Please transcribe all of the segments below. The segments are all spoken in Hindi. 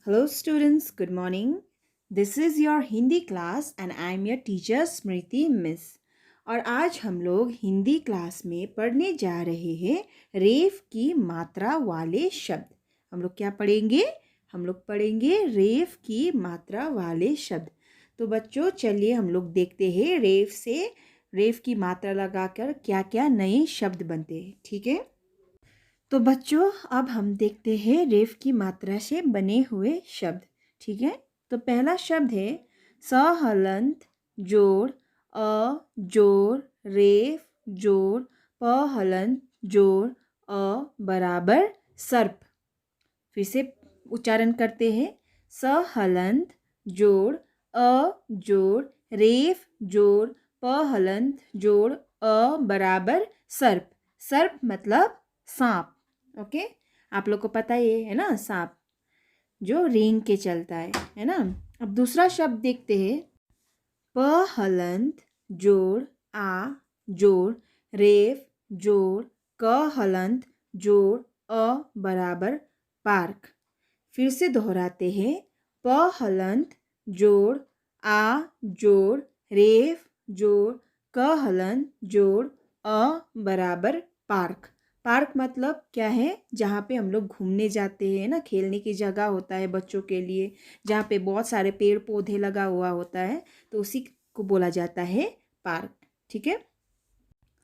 Hello students, good morning. This is your Hindi class and I am your teacher Smriti miss. और आज हम लोग हिंदी क्लास में पढ़ने जा रहे हैं रेफ की मात्रा वाले शब्द। हम लोग क्या पढ़ेंगे? हम लोग पढ़ेंगे रेफ की मात्रा वाले शब्द। तो बच्चों चलिए हम लोग देखते हैं रेफ से रेफ की मात्रा लगाकर क्या क्या नए शब्द बनते हैं। ठीक है, तो बच्चों अब हम देखते हैं रेफ की मात्रा से बने हुए शब्द। ठीक है, तो पहला शब्द है सहलंत जोड़ अ जोड़ रेफ जोड़ प हलंत जोड़ अ बराबर सर्प। फिर से उच्चारण करते हैं सहलंत जोड़ अ जोड़ रेफ जोड़ प हलंत जोड़ अ बराबर सर्प। सर्प मतलब सांप। ओके, आप लोग को पता ही है ना, सांप जो रेंग के चलता है ना। अब दूसरा शब्द देखते हैं प हलंत जोड़ आ जोड़ रेफ जोड़ क हलंत जोड़ अ बराबर पार्क। फिर से दोहराते हैं प हलंत जोड़ आ जोड़ रेफ जोड़ क हलंत जोड़ अ बराबर पार्क। पार्क मतलब क्या है? जहाँ पे हम लोग घूमने जाते हैं ना, खेलने की जगह होता है बच्चों के लिए, जहाँ पे बहुत सारे पेड़ पौधे लगा हुआ होता है, तो उसी को बोला जाता है पार्क। ठीक है,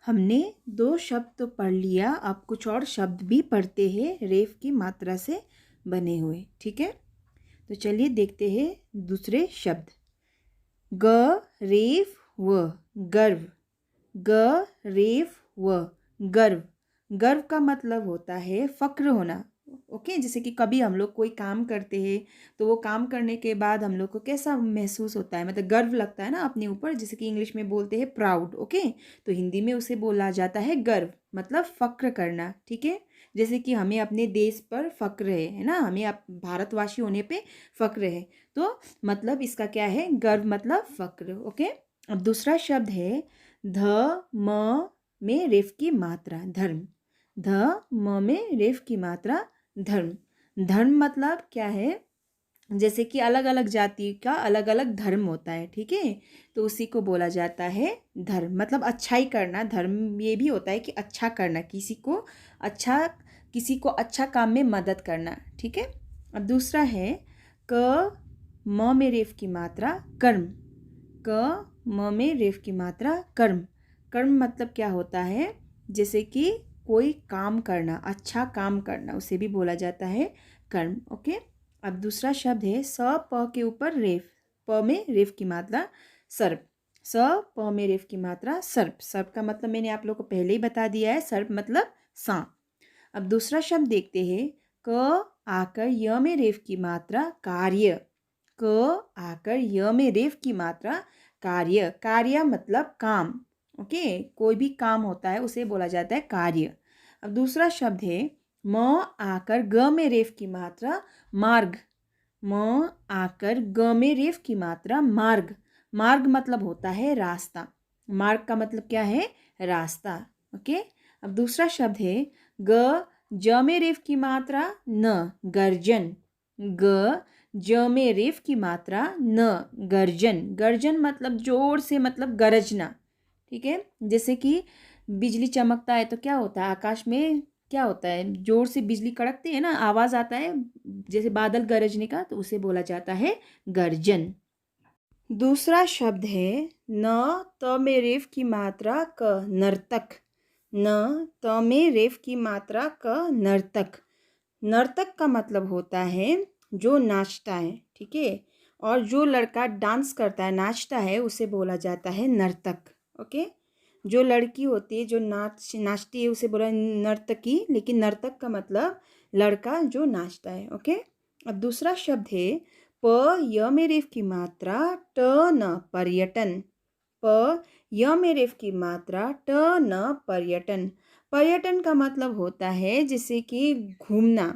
हमने 2 शब्द तो पढ़ लिया, अब कुछ और शब्द भी पढ़ते हैं रेफ की मात्रा से बने हुए। ठीक है, तो चलिए देखते हैं दूसरे शब्द। ग रेफ व गर्व। ग रेफ व गर्व। गर्व का मतलब होता है फक्र होना। ओके, जैसे कि कभी हम लोग कोई काम करते हैं तो वो काम करने के बाद हम लोग को कैसा महसूस होता है, मतलब गर्व लगता है ना अपने ऊपर, जैसे कि इंग्लिश में बोलते हैं प्राउड। ओके, तो हिंदी में उसे बोला जाता है गर्व, मतलब फक्र करना। ठीक है, जैसे कि हमें अपने देश पर फक्र है ना, हमें भारतवासी होने पे फक्र है, तो मतलब इसका क्या है? गर्व मतलब फक्र। ओके, अब दूसरा शब्द है ध म में रेफ की मात्रा धर्म। ध म में रेफ की मात्रा धर्म। धर्म मतलब क्या है? जैसे कि अलग अलग जाति का अलग अलग धर्म होता है। ठीक है, तो उसी को बोला जाता है धर्म, मतलब अच्छाई करना। धर्म ये भी होता है कि अच्छा करना, किसी को अच्छा काम में मदद करना। ठीक है, अब दूसरा है क म में रेफ की मात्रा कर्म। क म में रेफ की मात्रा कर्म। कर्म मतलब क्या होता है? जैसे कि कोई काम करना, अच्छा काम करना, उसे भी बोला जाता है कर्म। ओके, अब दूसरा शब्द है स प के ऊपर रेफ। प में रेफ की मात्रा सर्प। स प में रेफ की मात्रा सर्प। सर्प का मतलब मैंने आप लोग को पहले ही बता दिया है, सर्प मतलब सांप। अब दूसरा शब्द देखते हैं क आकर य में रेफ की मात्रा कार्य। क आकर य में रेफ की मात्रा कार्य। कार्य मतलब काम। ओके, कोई भी काम होता है उसे बोला जाता है कार्य। अब दूसरा शब्द है म आकर ग में रेफ की मात्रा मार्ग। म आकर ग में रेफ की मात्रा मार्ग। मार्ग मतलब होता है रास्ता। मार्ग का मतलब क्या है? रास्ता। ओके, अब दूसरा शब्द है ग ज में रेफ की मात्रा न गर्जन। ग ज में रेफ की मात्रा न गर्जन। गर्जन मतलब जोर से, मतलब गरजना। ठीक है, जैसे कि बिजली चमकता है तो क्या होता है, आकाश में क्या होता है? जोर से बिजली कड़कती है ना, आवाज आता है जैसे बादल गरजने का, तो उसे बोला जाता है गर्जन। दूसरा शब्द है न त में रेफ की मात्रा क नर्तक। न त में रेफ की मात्रा क नर्तक। नर्तक का मतलब होता है जो नाचता है। ठीक है, और जो लड़का डांस करता है, नाचता है, उसे बोला जाता है नर्तक। ओके, जो लड़की होती है जो नाचती है उसे बोला नर्तकी, लेकिन नर्तक का मतलब लड़का जो नाचता है। ओके, अब दूसरा शब्द है प य में रेफ की मात्रा ट न पर्यटन। प य में रेफ की मात्रा ट न पर्यटन। पर्यटन का मतलब होता है जैसे कि घूमना।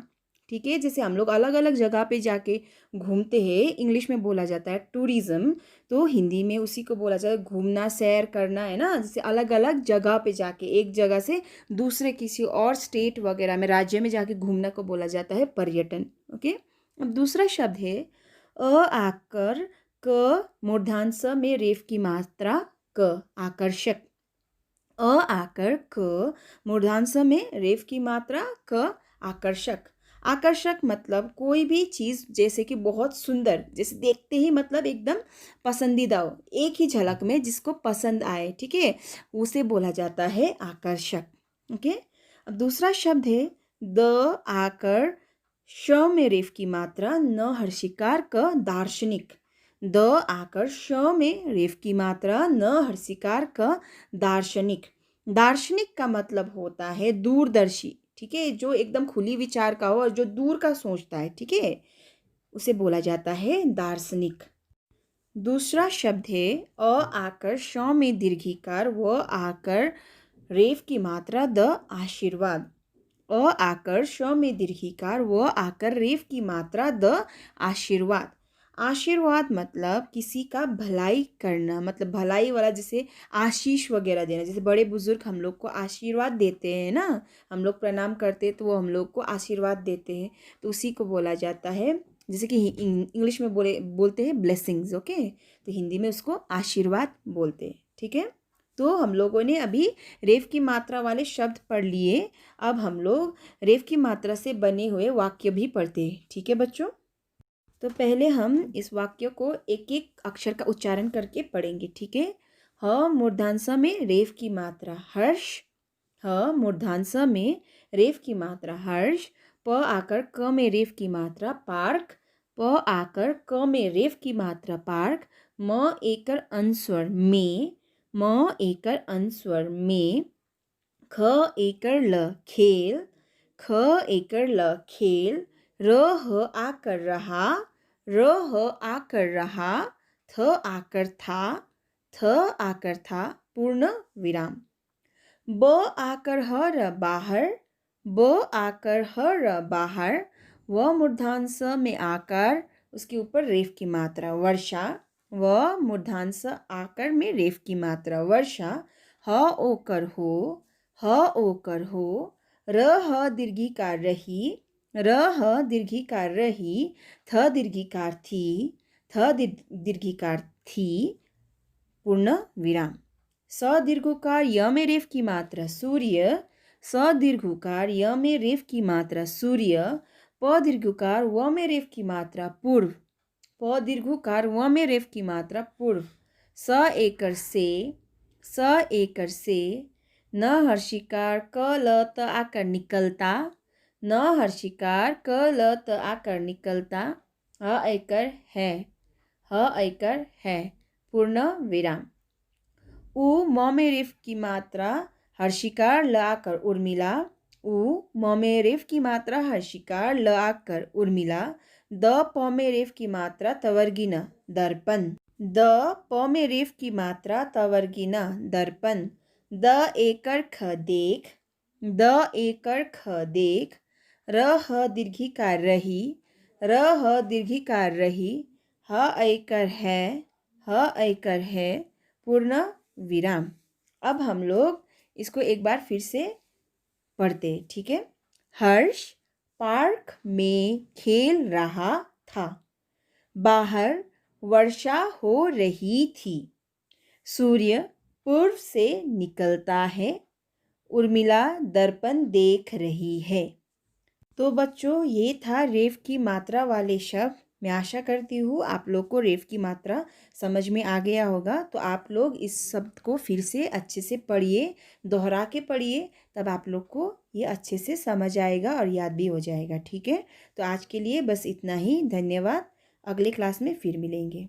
ठीक है, जैसे हम लोग अलग अलग जगह पे जाके घूमते हैं, इंग्लिश में बोला जाता है टूरिज्म, तो हिंदी में उसी को बोला जाता है घूमना, सैर करना, है ना। जैसे अलग अलग जगह पे जाके, एक जगह से दूसरे किसी और स्टेट वगैरह में, राज्य में जाके घूमना को बोला जाता है पर्यटन। ओके, अब दूसरा शब्द है आकर, क मूर्धांश स में रेफ की मात्रा क, आकर्षक। आकर, क मूर्धांश स में रेफ की मात्रा क, आकर्षक। आकर्षक मतलब कोई भी चीज़ जैसे कि बहुत सुंदर, जैसे देखते ही मतलब एकदम पसंदीदा हो, एक ही झलक में जिसको पसंद आए, ठीक है, उसे बोला जाता है आकर्षक। ओके। अब दूसरा शब्द है द आकर, श में रेफ की मात्रा न हर्षिकार क, दार्शनिक। द आकर, श में रेफ की मात्रा न हर्षिकार क, दार्शनिक। दार्शनिक का मतलब होता है दूरदर्शी, ठीक है, जो एकदम खुली विचार का हो और जो दूर का सोचता है, ठीक है, उसे बोला जाता है दार्शनिक। दूसरा शब्द है आकर, श में दीर्घिकार, व आकर रेफ की मात्रा द, आशीर्वाद। आकर, श में दीर्घिकार, व आकर रेफ की मात्रा द, आशीर्वाद। आशीर्वाद मतलब किसी का भलाई करना, मतलब भलाई वाला, जैसे आशीष वगैरह देना, जैसे बड़े बुजुर्ग हम लोग को आशीर्वाद देते हैं ना, हम लोग प्रणाम करते हैं तो वो हम लोग को आशीर्वाद देते हैं, तो उसी को बोला जाता है, जैसे कि इंग्लिश में बोलते हैं ब्लेसिंग्स, ओके, तो हिंदी में उसको आशीर्वाद बोलते हैं, ठीक है। तो हम लोगों ने अभी रेफ की मात्रा वाले शब्द पढ़ लिए। अब हम लोग रेफ की मात्रा से बने हुए वाक्य भी पढ़ते हैं, ठीक है बच्चों। तो पहले हम इस वाक्य को एक एक अक्षर का उच्चारण करके पढ़ेंगे, ठीक है। ह मूर्धांश में रेफ की मात्रा हर्ष, ह मूर्धांश में रेफ की मात्रा हर्ष। प आकर क में रेफ की मात्रा पार्क, प आकर क में रेफ की मात्रा पार्क। म एकर अनुस्वर में, म एकर अनुस्वर में। ख एकर ल, खेल, ख एकर ल, खेल। र ह आकर रहा, र ह आकर रहा। थ आकर था, थ आकर था, पूर्ण विराम। ब आकर ह र, बाहर, ब आकर ह र, बाहर। व मूर्धांश में आकर, उसके ऊपर रेफ की मात्रा वर्षा, व मूर्धांश आकर में रेफ की मात्रा वर्षा। ह ओकर हो, ह ओकर हो। र ह दीर्घिकार रही, र ह दीर्घिकार रही। थ दीर्घिकार थी, थ दीर्घिकार थी, पूर्ण विराम। स दीर्घकार य में रेफ की मात्रा सूर्य, स दीर्घकार य में रेफ की मात्रा सूर्य। प दीर्घकार व में रेफ की मात्रा पूर्व, प दीर्घकार व में रेफ की मात्रा पूर्व। स एकर से, स एकर से। न हर्षिकार क ल त आकर निकलता, न हर्षिकार क ल त आकर निकलता। ह एकर है, ह एकर है, पूर्ण विराम। उ म में रेफ की मात्रा हर्षिकार ल आकर उर्मिला, उ म में रेफ की मात्रा हर्षिकार ल आकर उर्मिला। द प में रेफ की मात्रा तवर्गिन, दर्पण, द प में रेफ की मात्रा तवर्गिन, दर्पण। द एकर ख, देख, द एकर ख, देख। र ह दीर्घिकार रही, र ह दीर्घिकार रही। ह एकर है, ह एकर है, पूर्ण विराम। अब हम लोग इसको एक बार फिर से पढ़ते हैं, ठीक है। हर्ष पार्क में खेल रहा था, बाहर वर्षा हो रही थी। सूर्य पूर्व से निकलता है, उर्मिला दर्पण देख रही है। तो बच्चों, ये था रेफ की मात्रा वाले शब्द। मैं आशा करती हूँ आप लोग को रेफ की मात्रा समझ में आ गया होगा। तो आप लोग इस शब्द को फिर से अच्छे से पढ़िए, दोहरा के पढ़िए, तब आप लोग को ये अच्छे से समझ आएगा और याद भी हो जाएगा, ठीक है। तो आज के लिए बस इतना ही। धन्यवाद। अगले क्लास में फिर मिलेंगे।